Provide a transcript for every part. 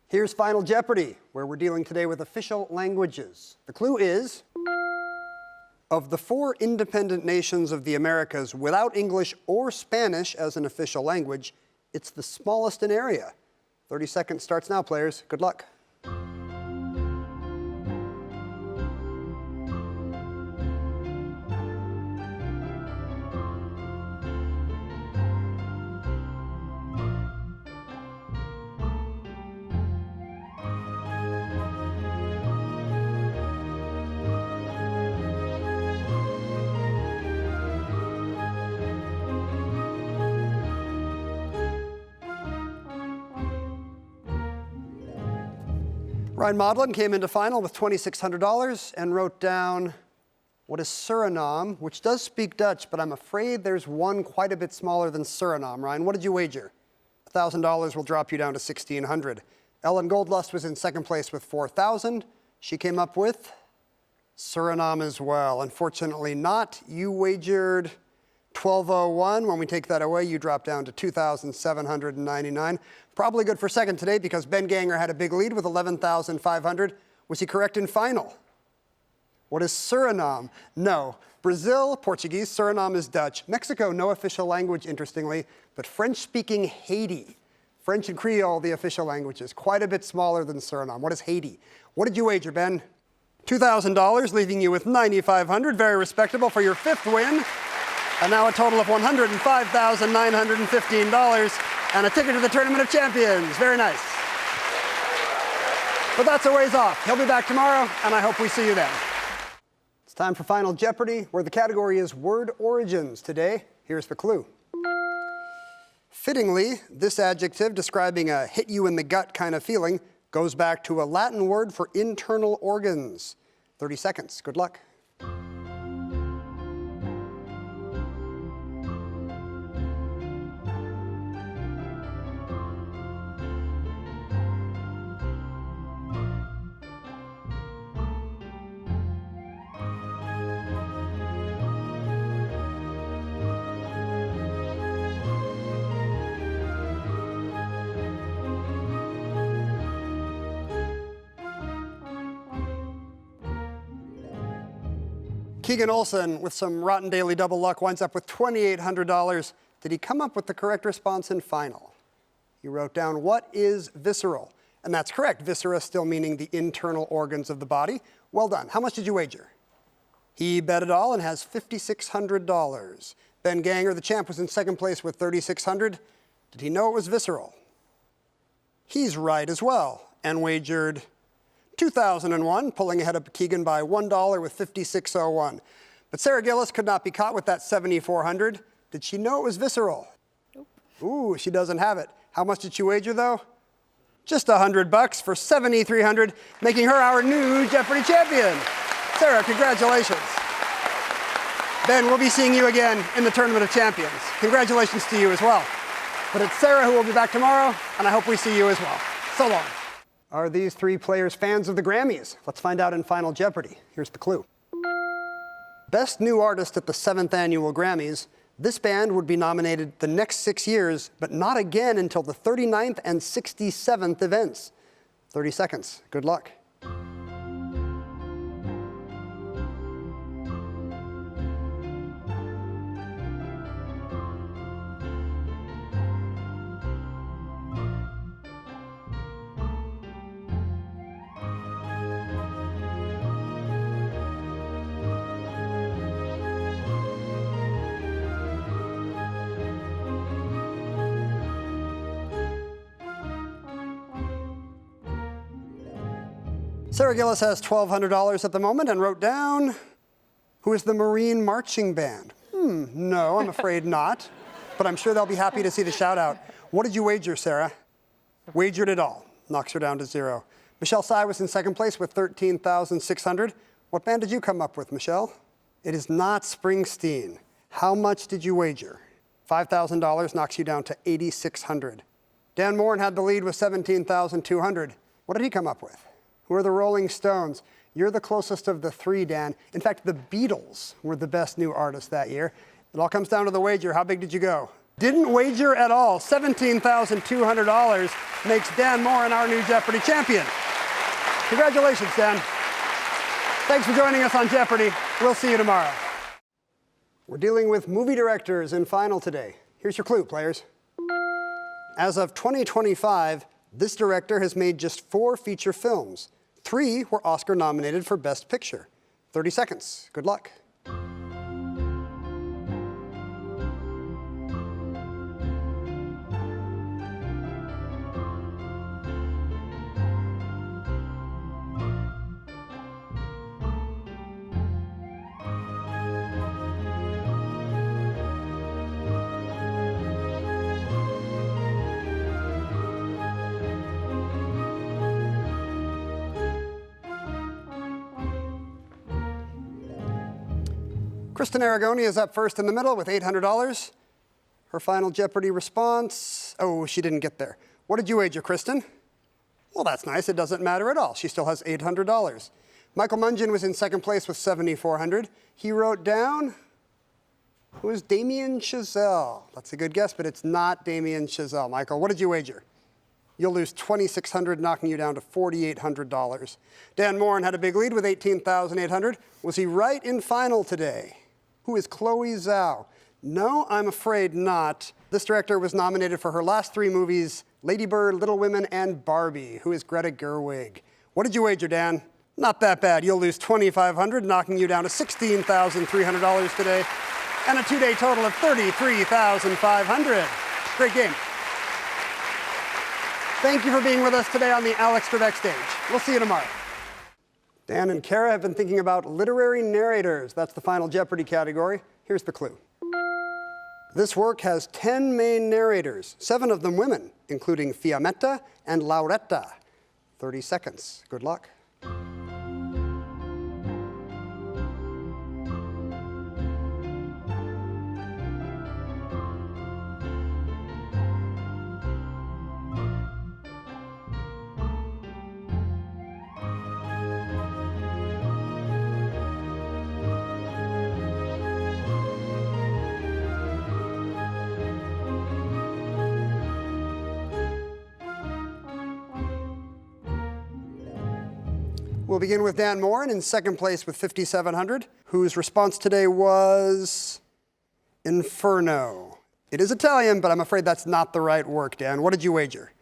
Here's Final Jeopardy, where we're dealing today with official languages. The clue is, of the 4 independent nations of the Americas without English or Spanish as an official language, it's the smallest in area. 30 seconds starts now, players. Good luck. Ryan Maudlin came into final with $2,600 and wrote down, what is Suriname, which does speak Dutch, but I'm afraid there's one quite a bit smaller than Suriname. Ryan, what did you wager? $1,000 will drop you down to $1,600. Ellen Goldlust was in second place with $4,000. She came up with Suriname as well. Unfortunately not. You wagered $1,201. When we take that away, you drop down to $2,799. Probably good for second today because Ben Ganger had a big lead with $11,500. Was he correct in final? What is Suriname? No. Brazil, Portuguese. Suriname is Dutch. Mexico, no official language, interestingly, but French-speaking Haiti. French and Creole, the official languages. Quite a bit smaller than Suriname. What is Haiti? What did you wager, Ben? $2,000, leaving you with $9,500. Very respectable for your 5th win. And now a total of $105,915 and a ticket to the Tournament of Champions. Very nice. But that's a ways off. He'll be back tomorrow, and I hope we see you then. It's time for Final Jeopardy, where the category is word origins. Today, here's the clue. Fittingly, this adjective describing a hit-you-in-the-gut kind of feeling goes back to a Latin word for internal organs. 30 seconds. Good luck. Keegan Olsen, with some rotten daily double luck, winds up with $2,800. Did he come up with the correct response in final? He wrote down, what is visceral? And that's correct. Viscera still meaning the internal organs of the body. Well done. How much did you wager? He bet it all and has $5,600. Ben Ganger, the champ, was in second place with $3,600. Did he know it was visceral? He's right as well and wagered $2,001, pulling ahead of Keegan by $1 with $5,601. But Sarah Gillis could not be caught with that $7,400. Did she know it was visceral? Nope. Ooh, she doesn't have it. How much did she wager, though? Just $100 for $7,300, making her our new Jeopardy champion. Sarah, congratulations. Ben, we'll be seeing you again in the Tournament of Champions. Congratulations to you as well. But it's Sarah who will be back tomorrow, and I hope we see you as well. So long. Are these 3 players fans of the Grammys? Let's find out in Final Jeopardy. Here's the clue. Best New Artist at the 7th Annual Grammys. This band would be nominated the next 6 years, but not again until the 39th and 67th events. 30 seconds. Good luck. Sarah Gillis has $1,200 at the moment and wrote down, who is the Marine Marching Band? No, I'm afraid not, but I'm sure they'll be happy to see the shout out. What did you wager, Sarah? Wagered it all. Knocks her down to 0. Michelle Sy was in second place with $13,600. What band did you come up with, Michelle? It is not Springsteen. How much did you wager? $5,000 knocks you down to $8,600. Dan Morin had the lead with $17,200. What did he come up with? Who are the Rolling Stones? You're the closest of the 3, Dan. In fact, the Beatles were the best new artist that year. It all comes down to the wager. How big did you go? Didn't wager at all. $17,200 makes Dan Moren our new Jeopardy champion. Congratulations, Dan. Thanks for joining us on Jeopardy. We'll see you tomorrow. We're dealing with movie directors in final today. Here's your clue, players. As of 2025, this director has made just 4 feature films. 3 were Oscar nominated for Best Picture. 30 seconds. Good luck. Kristen Aragoni is up first in the middle with $800. Her final Jeopardy response, oh, she didn't get there. What did you wager, Kristen? Well, that's nice. It doesn't matter at all. She still has $800. Michael Mungin was in second place with $7,400. He wrote down, who is Damien Chazelle? That's a good guess, but it's not Damien Chazelle. Michael, what did you wager? You'll lose $2,600, knocking you down to $4,800. Dan Moren had a big lead with $18,800. Was he right in final today? Who is Chloe Zhao? No, I'm afraid not. This director was nominated for her last 3 movies, Lady Bird, Little Women, and Barbie. Who is Greta Gerwig? What did you wager, Dan? Not that bad. You'll lose $2,500, knocking you down to $16,300 today, and a 2-day total of $33,500. Great game. Thank you for being with us today on the Alex Trebek stage. We'll see you tomorrow. Dan and Kara have been thinking about literary narrators. That's the final Jeopardy category. Here's the clue. This work has 10 main narrators, 7 of them women, including Fiammetta and Lauretta. 30 seconds. Good luck. We'll begin with Dan Moren in second place with $5,700, whose response today was Inferno. It is Italian, but I'm afraid that's not the right work, Dan. What did you wager?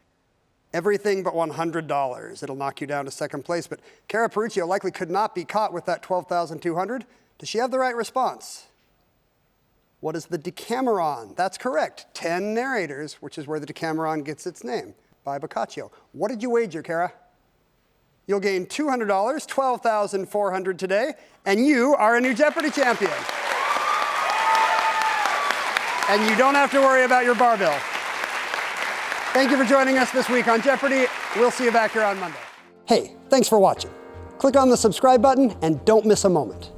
Everything but $100. It'll knock you down to second place, but Kara Paruccio likely could not be caught with that $12,200. Does she have the right response? What is the Decameron? That's correct. 10 narrators, which is where the Decameron gets its name, by Boccaccio. What did you wager, Kara? You'll gain $200, $12,400 today, and you are a new Jeopardy champion. And you don't have to worry about your bar bill. Thank you for joining us this week on Jeopardy. We'll see you back here on Monday. Hey, thanks for watching. Click on the subscribe button and don't miss a moment.